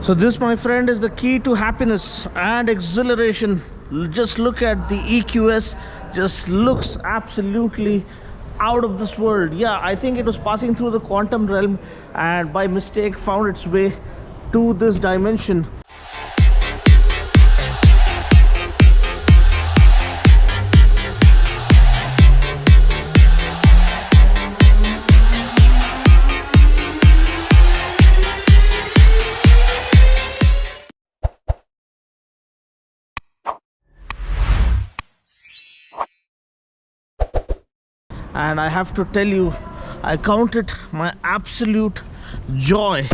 So this, my friend, is the key to happiness and exhilaration. Just look at the EQS. Just looks absolutely out of this world. Yeah, I think it was passing through the quantum realm and by mistake found its way to this dimension. And I have to tell you, I count it my absolute joy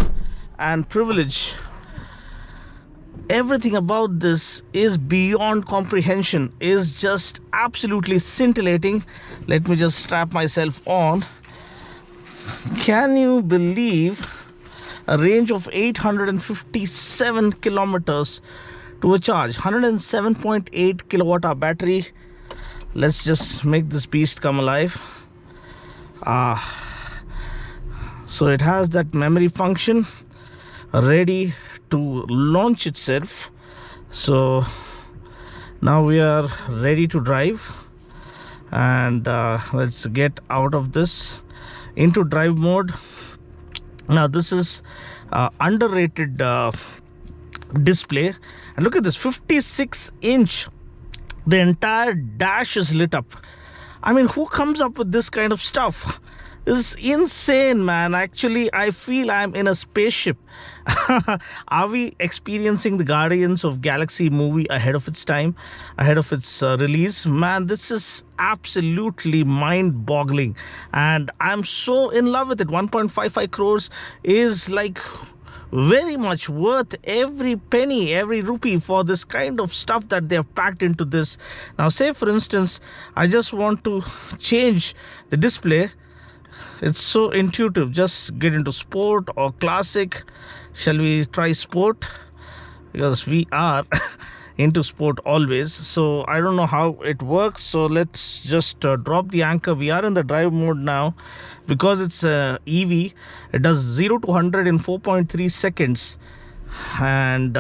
and privilege. Everything about this is beyond comprehension, is just absolutely scintillating. Let me just strap myself on. Can you believe a range of 857 kilometers to a charge, 107.8 kilowatt hour battery. Let's just make this beast come alive. So it has that memory function ready to launch itself. So now we are ready to drive, and let's get out of this into drive mode. Now this is underrated display, and look at this, 56-inch. The entire dash is lit up. I mean, who comes up with this kind of stuff? This is insane, man. Actually, I feel I'm in a spaceship. Are we experiencing the Guardians of Galaxy movie ahead of its time, ahead of its release? Man, this is absolutely mind-boggling, and I'm so in love with it. 1.55 crores is like very much worth every penny, every rupee for this kind of stuff that they have packed into this. Now, say for instance, I just want to change the display. It's so intuitive. Just get into sport or classic. Shall we try sport? Because we are into sport always. So I don't know how it works. So let's just drop the anchor. We are in the drive mode now. Because it's EV, it does 0 to 100 in 4.3 seconds. And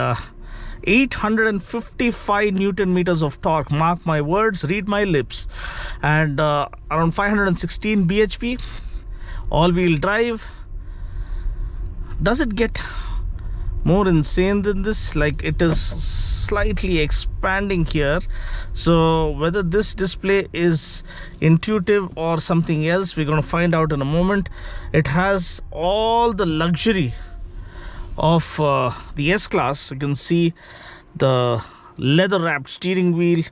855 Newton meters of torque. Mark my words, read my lips. And around 516 bhp. All-wheel drive. Does it get more insane than this? Like, it is slightly expanding here. So whether this display is intuitive or something else, we're going to find out in a moment. It has all the luxury of the S-Class. You can see the leather wrapped steering wheel.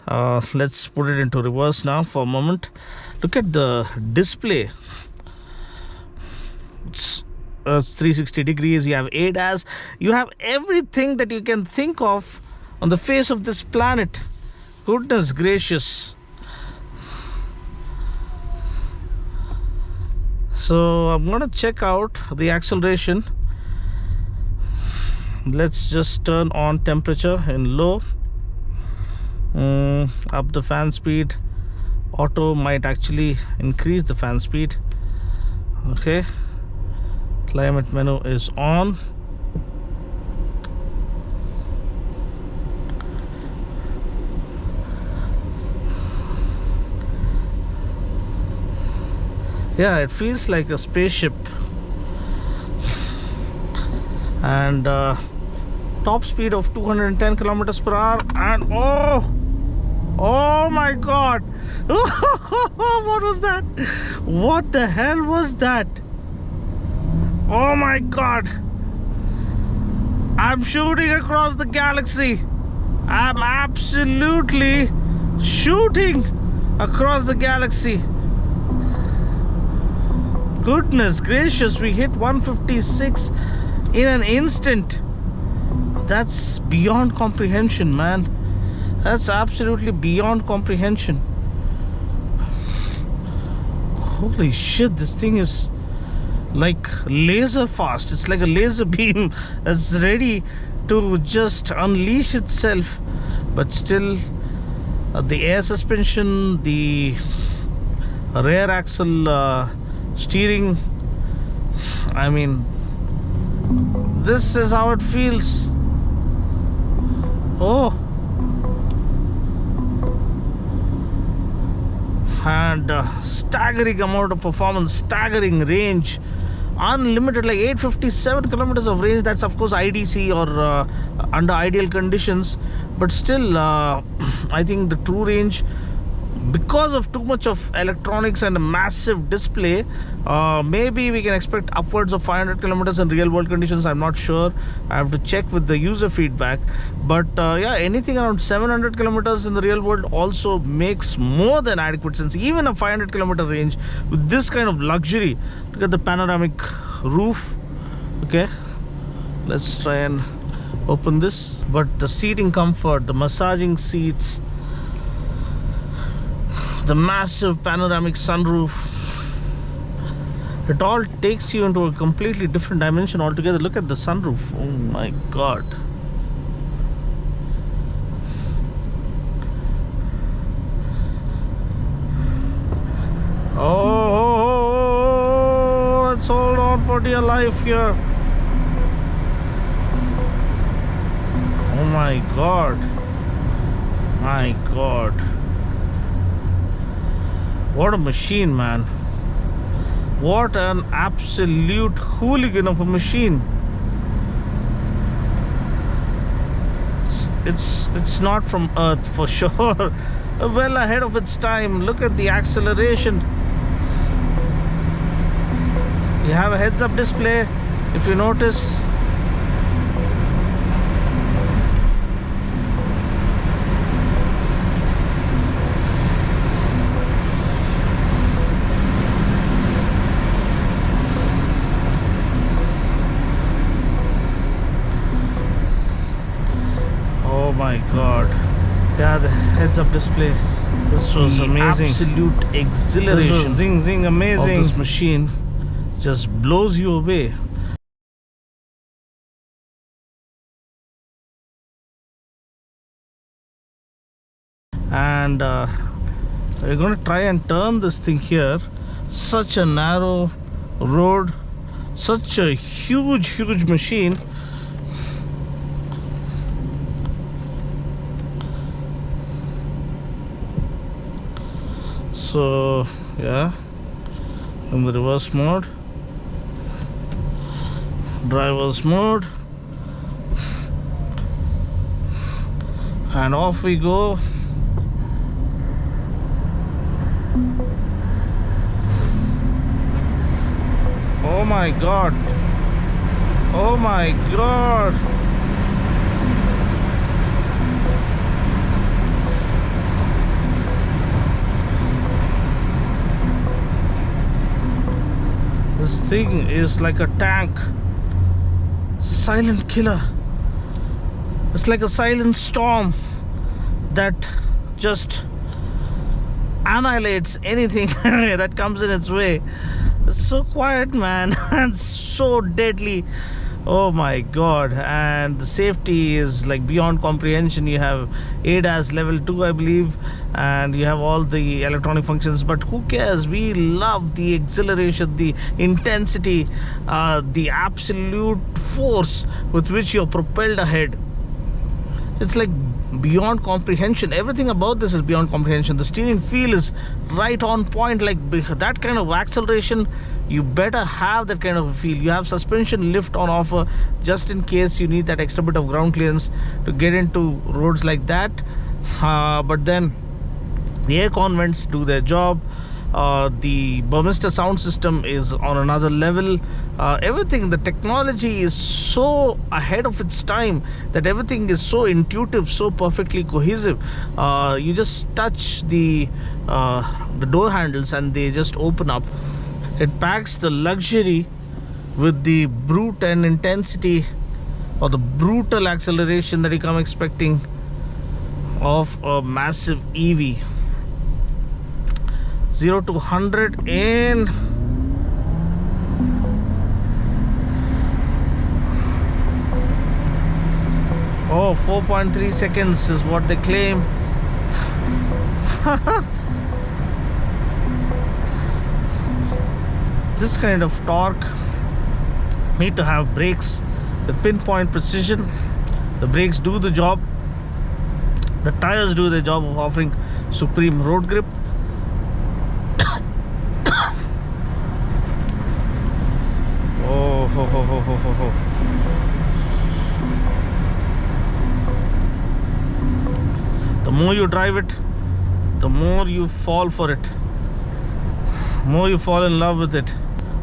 Let's put it into reverse now for a moment. Look at the display. It's 360 degrees. You have ADAS. You have everything that you can think of on the face of this planet. Goodness gracious. So I'm going to check out the acceleration. Let's just turn on temperature in low. Up the fan speed. Auto might actually increase the fan speed. Okay. Climate menu is on. Yeah, it feels like a spaceship. And top speed of 210 kilometers per hour. And oh my god. What was that? What the hell was that? Oh my god. I'm shooting across the galaxy. I'm absolutely shooting across the galaxy. Goodness gracious, we hit 156 in an instant. That's beyond comprehension, man. That's absolutely beyond comprehension. Holy shit, this thing is like laser fast. It's like a laser beam that's ready to just unleash itself. But still, the air suspension, the rear axle steering, I mean, this is how it feels. Oh, and staggering amount of performance, staggering range, unlimited, like 857 kilometers of range. That's of course IDC or under ideal conditions, but still I think the true range, because of too much of electronics and a massive display, maybe we can expect upwards of 500 kilometers in real world conditions. I'm not sure, I have to check with the user feedback, but yeah, anything around 700 kilometers in the real world also makes more than adequate sense. Even a 500 kilometer range with this kind of luxury. Look at the panoramic roof. Okay, let's try and open this. But the seating comfort, the massaging seats, the massive panoramic sunroof, it all takes you into a completely different dimension altogether. Look at the sunroof. Oh my god. Oh, let's hold on for dear life here. Oh my god. My god. What a machine, man. What an absolute hooligan of a machine. It's not from Earth for sure. Well ahead of its time. Look at the acceleration. You have a heads-up display, if you notice. Oh my god. Yeah, the heads-up display. This was amazing. Absolute exhilaration. This was zing zing amazing. Of this machine just blows you away. And we're going to try and turn this thing here. Such a narrow road, such a huge machine. So yeah, in the reverse mode, driver's mode, and off we go. Oh my god. Oh my god. This thing is like a tank. It's a silent killer. It's like a silent storm that just annihilates anything that comes in its way. It's so quiet, man, and so deadly. Oh my god. And the safety is like beyond comprehension. You have ADAS level 2, I believe, and you have all the electronic functions, but who cares? We love the exhilaration, the intensity, the absolute force with which you're propelled ahead. It's like beyond comprehension. Everything about this is beyond comprehension. The steering feel is right on point. Like that kind of acceleration, you better have that kind of a feel. You have suspension lift on offer just in case you need that extra bit of ground clearance to get into roads like that. But then the air con vents do their job. The Burmester sound system is on another level. Everything, the technology is so ahead of its time that everything is so intuitive, so perfectly cohesive. You just touch the door handles and they just open up. It packs the luxury with the brute and intensity, or the brutal acceleration that you come expecting of a massive EV. 0 to 100 in 4.3 seconds is what they claim. This kind of torque need to have brakes with pinpoint precision. The brakes do the job. The tires do the job of offering supreme road grip. The more you drive it, the more you fall for it, more you fall in love with it.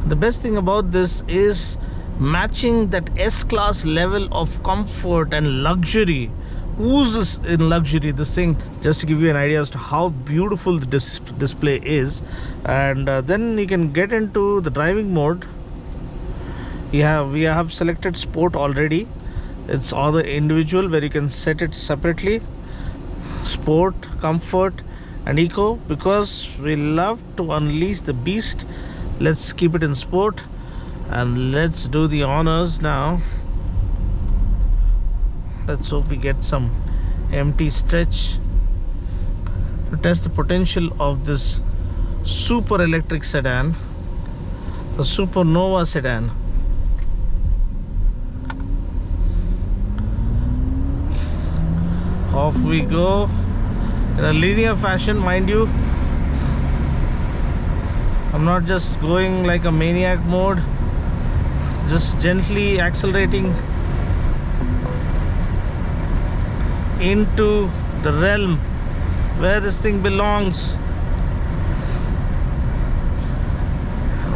The best thing about this is matching that S-Class level of comfort and luxury. Oozes in luxury, this thing, just to give you an idea as to how beautiful the display is. And then you can get into the driving mode. We have selected sport already. It's all the individual where you can set it separately. Sport, comfort and eco, because we love to unleash the beast. Let's keep it in sport and let's do the honors now. Let's hope we get some empty stretch to test the potential of this super electric sedan, the Supernova sedan. Off we go in a linear fashion, mind you. I'm not just going like a maniac mode, just gently accelerating into the realm where this thing belongs.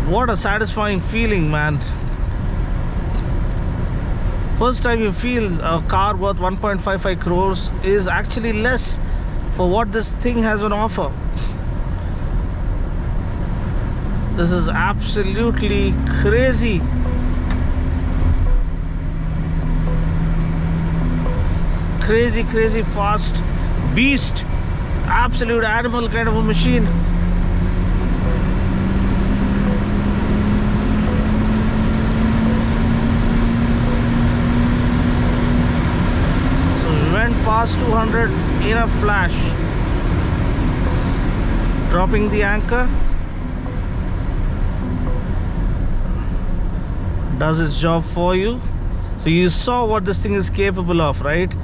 What a satisfying feeling, man. First time you feel a car worth 1.55 crores is actually less for what this thing has on offer. This is absolutely crazy. Crazy fast beast, absolute animal kind of a machine. So we went past 200 in a flash, dropping the anchor. Does its job for you. So you saw what this thing is capable of, right?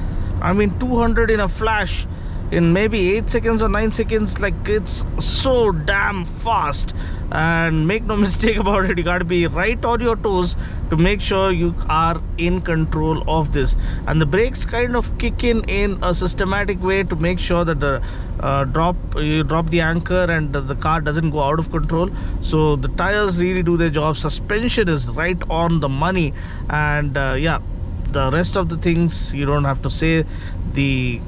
I mean, 200 in a flash in maybe 8 seconds or 9 seconds. Like, it's so damn fast. And make no mistake about it, you got to be right on your toes to make sure you are in control of this. And the brakes kind of kick in a systematic way to make sure that the you drop the anchor and the car doesn't go out of control. So the tires really do their job. Suspension is right on the money. And yeah, the rest of the things you don't have to say. The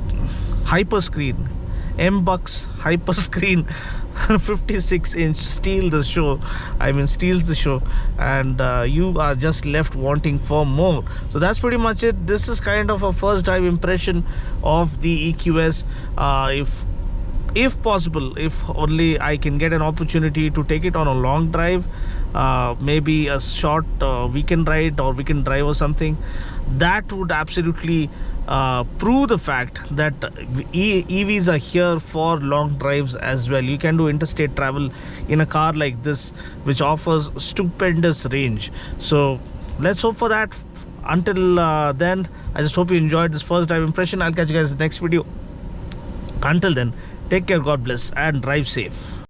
hyper screen, M-Bucks hyper screen, 56-inch steals the show, and you are just left wanting for more. So that's pretty much it. This is kind of a first drive impression of the EQS. If possible, if only I can get an opportunity to take it on a long drive, maybe a short weekend ride or weekend drive or something, that would absolutely prove the fact that EVs are here for long drives as well. You can do interstate travel in a car like this, which offers stupendous range. So let's hope for that. Until then, I just hope you enjoyed this first drive impression. I'll catch you guys in the next video. Until then, take care, God bless, and drive safe.